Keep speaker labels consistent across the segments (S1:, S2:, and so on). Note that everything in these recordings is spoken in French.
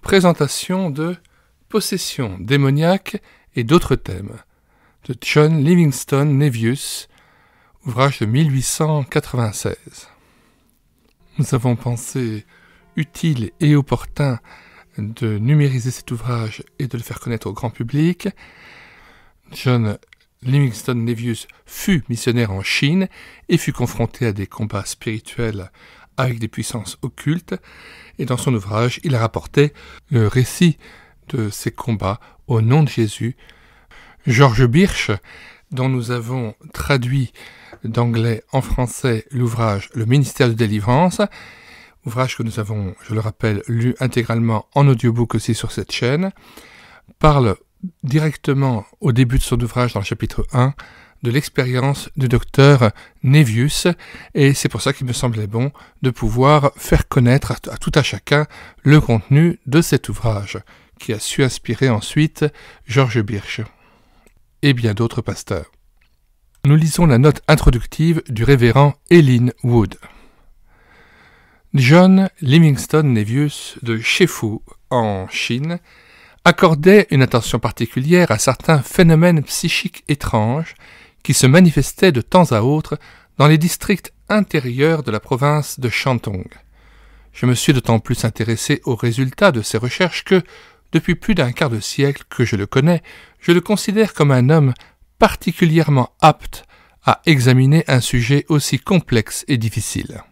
S1: présentation de Possession démoniaque et d'autres thèmes de John Livingston Nevius, ouvrage de 1896. Nous avons pensé utile et opportun de numériser cet ouvrage et de le faire connaître au grand public. John Livingston Nevius fut missionnaire en Chine et fut confronté à des combats spirituels avec des puissances occultes, et dans son ouvrage, il a rapporté le récit de ces combats au nom de Jésus. George Birch, dont nous avons traduit d'anglais en français l'ouvrage Le ministère de délivrance, ouvrage que nous avons, je le rappelle, lu intégralement en audiobook aussi sur cette chaîne, parle directement au début de son ouvrage, dans le chapitre 1, de l'expérience du docteur Nevius, et c'est pour ça qu'il me semblait bon de pouvoir faire connaître à tout à chacun le contenu de cet ouvrage, qui a su inspirer ensuite George Birch et bien d'autres pasteurs. Nous lisons la note introductive du révérend Eileen Wood. John Livingston Nevius de Shefu, en Chine, accordait une attention particulière à certains phénomènes psychiques étranges qui se manifestaient de temps à autre dans les districts intérieurs de la province de Shantung. Je me suis d'autant plus intéressé aux résultats de ces recherches que, depuis plus d'un quart de siècle que je le connais, je le considère comme un homme particulièrement apte à examiner un sujet aussi complexe et difficile.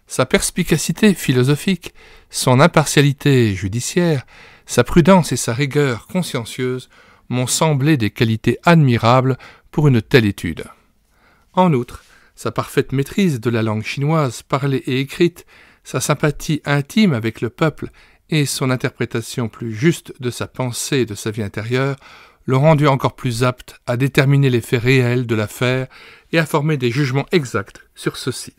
S1: Sa perspicacité philosophique, son impartialité judiciaire, sa prudence et sa rigueur consciencieuse m'ont semblé des qualités admirables pour une telle étude. En outre, sa parfaite maîtrise de la langue chinoise parlée et écrite, sa sympathie intime avec le peuple et son interprétation plus juste de sa pensée et de sa vie intérieure l'ont rendu encore plus apte à déterminer les faits réels de l'affaire et à former des jugements exacts sur ceux-ci.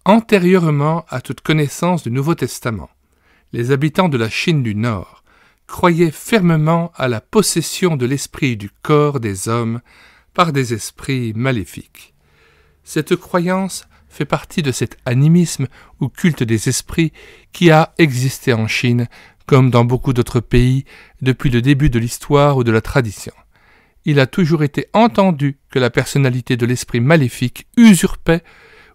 S1: Antérieurement à toute connaissance du Nouveau Testament, les habitants de la Chine du Nord croyaient fermement à la possession de l'esprit du corps des hommes par des esprits maléfiques. Cette croyance fait partie de cet animisme ou culte des esprits qui a existé en Chine comme dans beaucoup d'autres pays depuis le début de l'histoire ou de la tradition. Il a toujours été entendu que la personnalité de l'esprit maléfique usurpait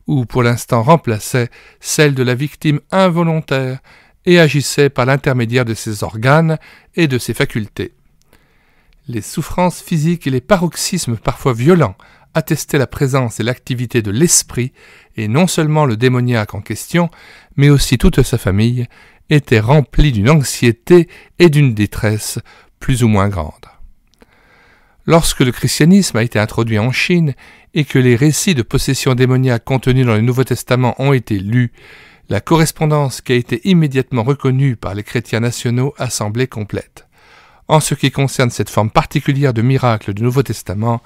S1: ou pour l'instant remplaçait celle de la victime involontaire et agissait par l'intermédiaire de ses organes et de ses facultés. Les souffrances physiques et les paroxysmes parfois violents attestaient la présence et l'activité de l'esprit, et non seulement le démoniaque en question, mais aussi toute sa famille, était remplie d'une anxiété et d'une détresse plus ou moins grandes. Lorsque le christianisme a été introduit en Chine et que les récits de possession démoniaque contenus dans le Nouveau Testament ont été lus, la correspondance qui a été immédiatement reconnue par les chrétiens nationaux a semblé complète. En ce qui concerne cette forme particulière de miracle du Nouveau Testament,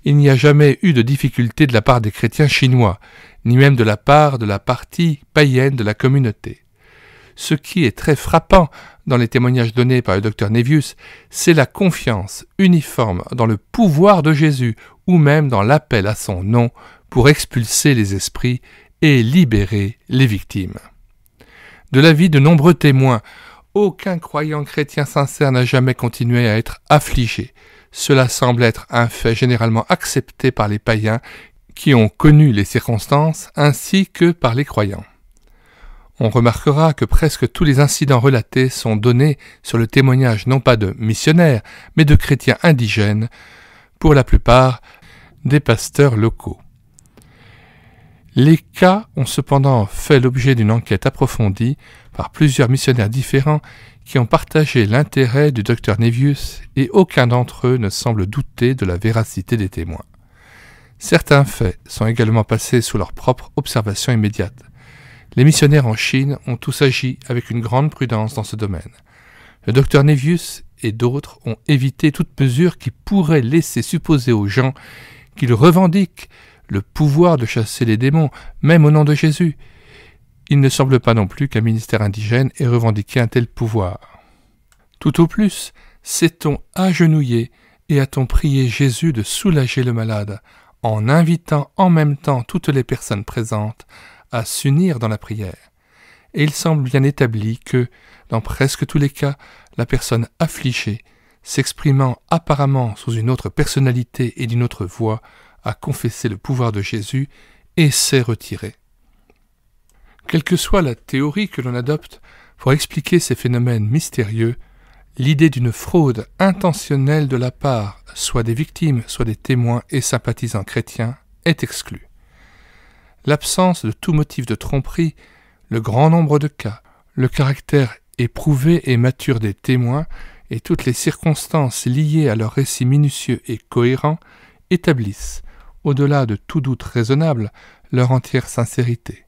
S1: il n'y a jamais eu de difficulté de la part des chrétiens chinois, ni même de la part de la partie païenne de la communauté. Ce qui est très frappant dans les témoignages donnés par le docteur Nevius, c'est la confiance uniforme dans le pouvoir de Jésus ou même dans l'appel à son nom pour expulser les esprits et libérer les victimes. De l'avis de nombreux témoins, aucun croyant chrétien sincère n'a jamais continué à être affligé. Cela semble être un fait généralement accepté par les païens qui ont connu les circonstances ainsi que par les croyants. On remarquera que presque tous les incidents relatés sont donnés sur le témoignage non pas de missionnaires, mais de chrétiens indigènes, pour la plupart des pasteurs locaux. Les cas ont cependant fait l'objet d'une enquête approfondie par plusieurs missionnaires différents qui ont partagé l'intérêt du docteur Nevius et aucun d'entre eux ne semble douter de la véracité des témoins. Certains faits sont également passés sous leur propre observation immédiate. Les missionnaires en Chine ont tous agi avec une grande prudence dans ce domaine. Le docteur Nevius et d'autres ont évité toute mesure qui pourrait laisser supposer aux gens qu'ils revendiquent le pouvoir de chasser les démons, même au nom de Jésus. Il ne semble pas non plus qu'un ministère indigène ait revendiqué un tel pouvoir. Tout au plus, s'est-on agenouillé et a-t-on prié Jésus de soulager le malade, en invitant en même temps toutes les personnes présentes à s'unir dans la prière. et il semble bien établi que, dans presque tous les cas, la personne affligée, s'exprimant apparemment sous une autre personnalité et d'une autre voix, a confessé le pouvoir de Jésus et s'est retirée. Quelle que soit la théorie que l'on adopte pour expliquer ces phénomènes mystérieux, l'idée d'une fraude intentionnelle de la part soit des victimes, soit des témoins et sympathisants chrétiens est exclue. L'absence de tout motif de tromperie, le grand nombre de cas, le caractère éprouvé et mature des témoins et toutes les circonstances liées à leur récit minutieux et cohérent établissent, au-delà de tout doute raisonnable, leur entière sincérité.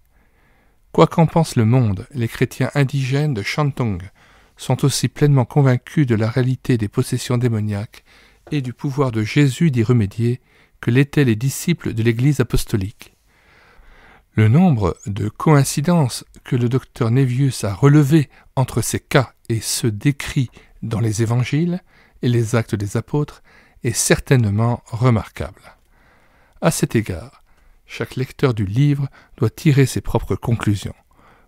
S1: Quoi qu'en pense le monde, les chrétiens indigènes de Shantung sont aussi pleinement convaincus de la réalité des possessions démoniaques et du pouvoir de Jésus d'y remédier que l'étaient les disciples de l'Église apostolique. Le nombre de coïncidences que le docteur Nevius a relevées entre ces cas et ceux décrits dans les évangiles et les actes des apôtres est certainement remarquable. À cet égard, chaque lecteur du livre doit tirer ses propres conclusions.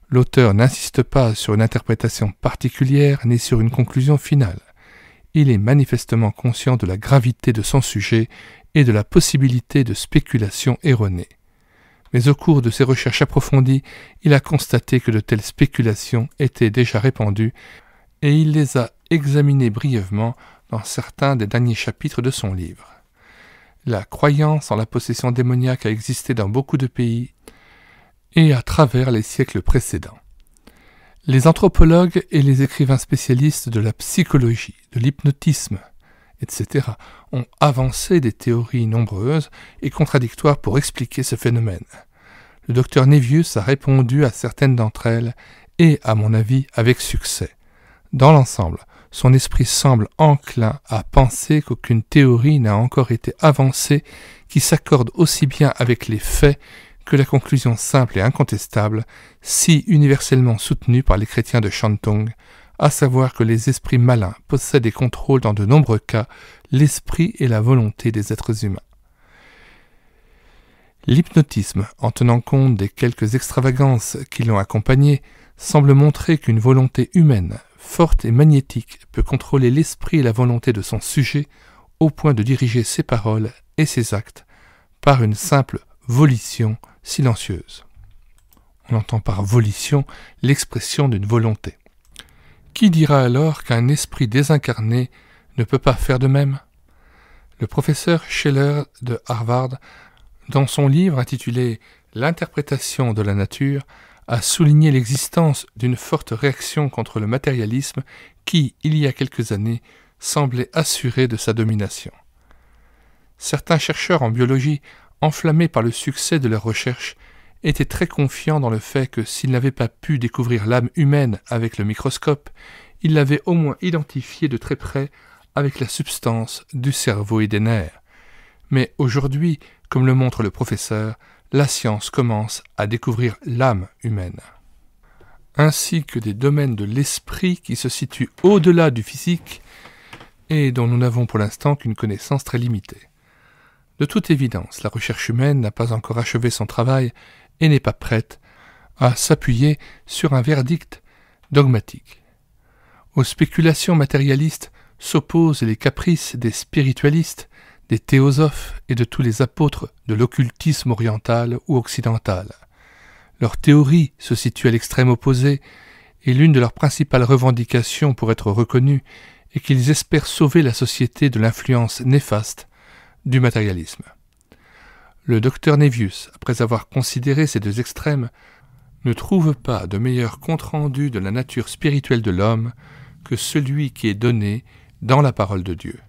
S1: L'auteur n'insiste pas sur une interprétation particulière ni sur une conclusion finale. Il est manifestement conscient de la gravité de son sujet et de la possibilité de spéculations erronées. Mais au cours de ses recherches approfondies, il a constaté que de telles spéculations étaient déjà répandues et il les a examinées brièvement dans certains des derniers chapitres de son livre. La croyance en la possession démoniaque a existé dans beaucoup de pays et à travers les siècles précédents. Les anthropologues et les écrivains spécialistes de la psychologie, de l'hypnotisme, etc., ont avancé des théories nombreuses et contradictoires pour expliquer ce phénomène. Le docteur Nevius a répondu à certaines d'entre elles et, à mon avis, avec succès. Dans l'ensemble, son esprit semble enclin à penser qu'aucune théorie n'a encore été avancée qui s'accorde aussi bien avec les faits que la conclusion simple et incontestable, si universellement soutenue par les chrétiens de Shantung, à savoir que les esprits malins possèdent et contrôlent dans de nombreux cas l'esprit et la volonté des êtres humains. L'hypnotisme, en tenant compte des quelques extravagances qui l'ont accompagné, semble montrer qu'une volonté humaine, forte et magnétique, peut contrôler l'esprit et la volonté de son sujet au point de diriger ses paroles et ses actes par une simple volition silencieuse. On entend par volition l'expression d'une volonté. Qui dira alors qu'un esprit désincarné ne peut pas faire de même ? Le professeur Scheller de Harvard, dans son livre intitulé « L'interprétation de la nature », a souligné l'existence d'une forte réaction contre le matérialisme qui, il y a quelques années, semblait assuré de sa domination. Certains chercheurs en biologie, enflammés par le succès de leurs recherches, étaient très confiants dans le fait que s'ils n'avaient pas pu découvrir l'âme humaine avec le microscope, ils l'avaient au moins identifiée de très près avec la substance du cerveau et des nerfs. Mais aujourd'hui, comme le montre le professeur, la science commence à découvrir l'âme humaine, ainsi que des domaines de l'esprit qui se situent au-delà du physique et dont nous n'avons pour l'instant qu'une connaissance très limitée. De toute évidence, la recherche humaine n'a pas encore achevé son travail et n'est pas prête à s'appuyer sur un verdict dogmatique. Aux spéculations matérialistes s'opposent les caprices des spiritualistes, des théosophes et de tous les apôtres de l'occultisme oriental ou occidental. Leur théorie se situe à l'extrême opposé et l'une de leurs principales revendications pour être reconnue est qu'ils espèrent sauver la société de l'influence néfaste du matérialisme. Le docteur Nevius, après avoir considéré ces deux extrêmes, ne trouve pas de meilleur compte-rendu de la nature spirituelle de l'homme que celui qui est donné dans la parole de Dieu.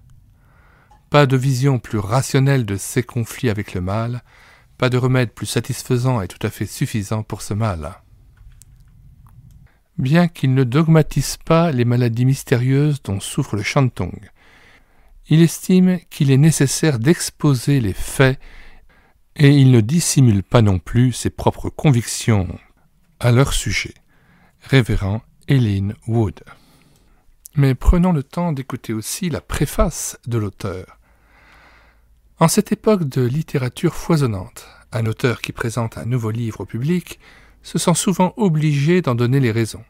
S1: Pas de vision plus rationnelle de ces conflits avec le mal, pas de remède plus satisfaisant et tout à fait suffisant pour ce mal. Bien qu'il ne dogmatise pas les maladies mystérieuses dont souffre le Shantung, il estime qu'il est nécessaire d'exposer les faits et il ne dissimule pas non plus ses propres convictions à leur sujet. Révérend Eileen Wood. Mais prenons le temps d'écouter aussi la préface de l'auteur. En cette époque de littérature foisonnante, un auteur qui présente un nouveau livre au public se sent souvent obligé d'en donner les raisons.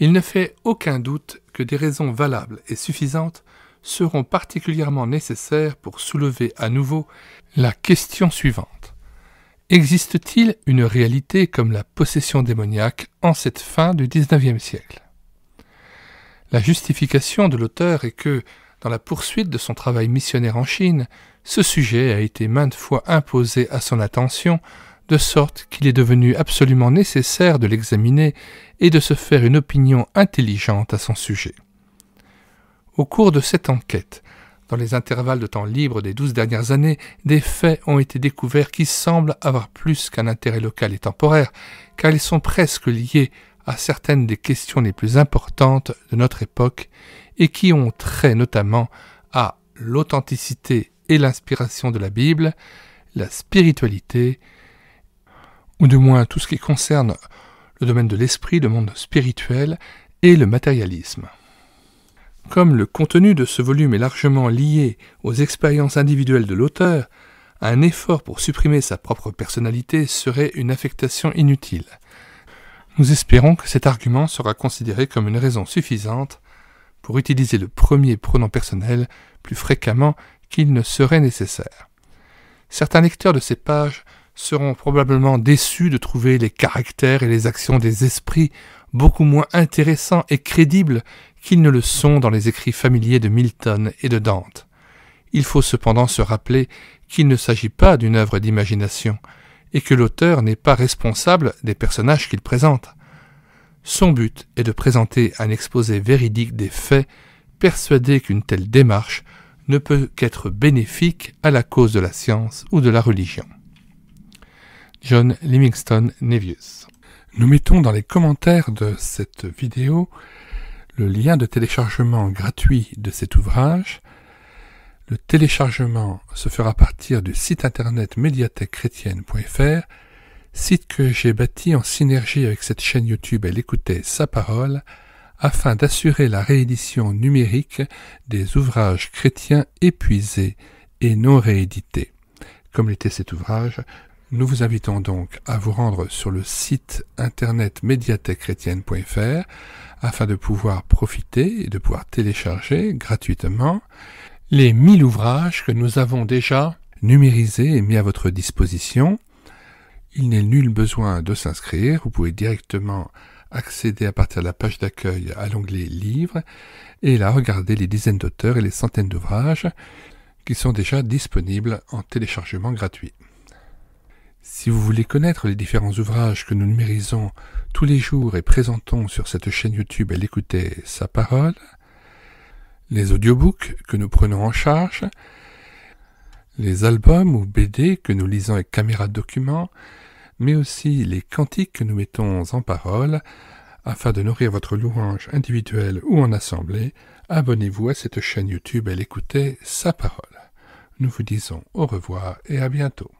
S1: Il ne fait aucun doute que des raisons valables et suffisantes seront particulièrement nécessaires pour soulever à nouveau la question suivante. Existe-t-il une réalité comme la possession démoniaque en cette fin du XIXe siècle ? La justification de l'auteur est que, dans la poursuite de son travail missionnaire en Chine, ce sujet a été maintes fois imposé à son attention, de sorte qu'il est devenu absolument nécessaire de l'examiner et de se faire une opinion intelligente à son sujet. Au cours de cette enquête, dans les intervalles de temps libre des 12 dernières années, des faits ont été découverts qui semblent avoir plus qu'un intérêt local et temporaire, car ils sont presque liés à certaines des questions les plus importantes de notre époque et qui ont trait notamment à l'authenticité et l'inspiration de la Bible, la spiritualité, ou du moins tout ce qui concerne le domaine de l'esprit, le monde spirituel et le matérialisme. Comme le contenu de ce volume est largement lié aux expériences individuelles de l'auteur, un effort pour supprimer sa propre personnalité serait une affectation inutile. Nous espérons que cet argument sera considéré comme une raison suffisante pour utiliser le premier pronom personnel plus fréquemment qu'il ne serait nécessaire. Certains lecteurs de ces pages seront probablement déçus de trouver les caractères et les actions des esprits beaucoup moins intéressants et crédibles qu'ils ne le sont dans les écrits familiers de Milton et de Dante. Il faut cependant se rappeler qu'il ne s'agit pas d'une œuvre d'imagination et que l'auteur n'est pas responsable des personnages qu'il présente. Son but est de présenter un exposé véridique des faits, persuadé qu'une telle démarche ne peut qu'être bénéfique à la cause de la science ou de la religion. John Livingston Nevius. Nous mettons dans les commentaires de cette vidéo le lien de téléchargement gratuit de cet ouvrage. Le téléchargement se fera à partir du site internet médiathèquechrétienne.fr, site que j'ai bâti en synergie avec cette chaîne YouTube Elle écoutait sa parole, afin d'assurer la réédition numérique des ouvrages chrétiens épuisés et non réédités. Comme l'était cet ouvrage, nous vous invitons donc à vous rendre sur le site internet médiathèquechrétienne.fr afin de pouvoir profiter et de pouvoir télécharger gratuitement les 1000 ouvrages que nous avons déjà numérisés et mis à votre disposition. Il n'est nul besoin de s'inscrire, vous pouvez directement accéder à partir de la page d'accueil à l'onglet Livres et là regarder les dizaines d'auteurs et les centaines d'ouvrages qui sont déjà disponibles en téléchargement gratuit. Si vous voulez connaître les différents ouvrages que nous numérisons tous les jours et présentons sur cette chaîne YouTube Elle écoutait sa parole, les audiobooks que nous prenons en charge, les albums ou BD que nous lisons avec caméra de document, mais aussi les cantiques que nous mettons en parole, afin de nourrir votre louange individuelle ou en assemblée, abonnez-vous à cette chaîne YouTube Elle écoutait sa parole. Nous vous disons au revoir et à bientôt.